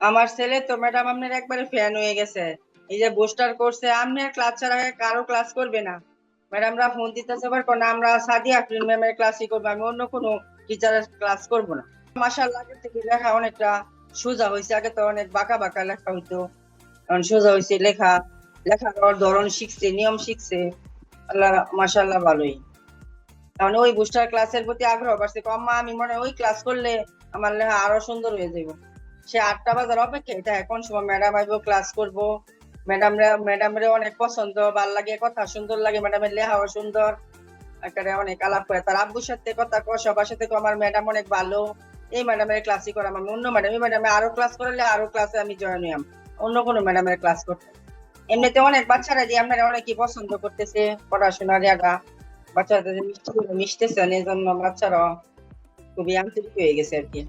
আমার ছেলে তো ম্যাডাম আপনার একবারে ফ্যান হয়ে গেছে। এই যে বুস্টার করছে, আপনার ক্লাস ছাড়া কারো ক্লাস করবে না। ম্যাডামরা ফোন দিতেছে আবার কোন আমরা সাদিয়া আফরিন ম্যামের ক্লাসই করবো, আমি অন্য কোনো টিচারের ক্লাস করব না। মাশাআল্লাহ, আগের থেকে লেখা অনেকটা সোজা হয়েছে। আগে তো অনেক বাঁকা বাঁকা লেখা হইতো, এখন সোজা হয়েছে লেখা। লেখার ধরন শিখছে, নিয়ম শিখছে। আল্লাহ মাশাআল্লাহ ভালোই। কারণ ওই বুস্টার ক্লাসের প্রতি আগ্রহ বাড়ছে। আম্মা আমি মনে হয় ওই ক্লাস করলে আমার লেখা আরো সুন্দর হয়ে যাবে। সে 8টা বাজার অপেক্ষা, এটা এখন সময় ম্যাডাম আইবো, ক্লাস করব। ম্যাডামরে অনেক পছন্দ, ভাল লাগে, কথা সুন্দর লাগে, ম্যাডামের লেখাও সুন্দর। একেবারে অনেক আলাপ করে তার আব্বুর সাথে কথা কয়, সবার সাথে কয় আমার ম্যাডাম অনেক ভালো। এই ম্যাডামের ক্লাসই করাম আমি, অন্য ম্যাডাম এই ম্যাডামে আরো ক্লাস করালে আরো ক্লাসে আমি জয়েন হইয়াম, অন্য কোনো ম্যাডামের ক্লাস করতে। এমনিতে অনেক বাচ্চারা দিয়ে আপনারা অনেকই পছন্দ করতেছে পড়াশোনার ইয়াটা। বাচ্চারা মিশতেছেন, এই জন্য বাচ্চারা খুবই আন্তরিক হয়ে গেছে আর কি।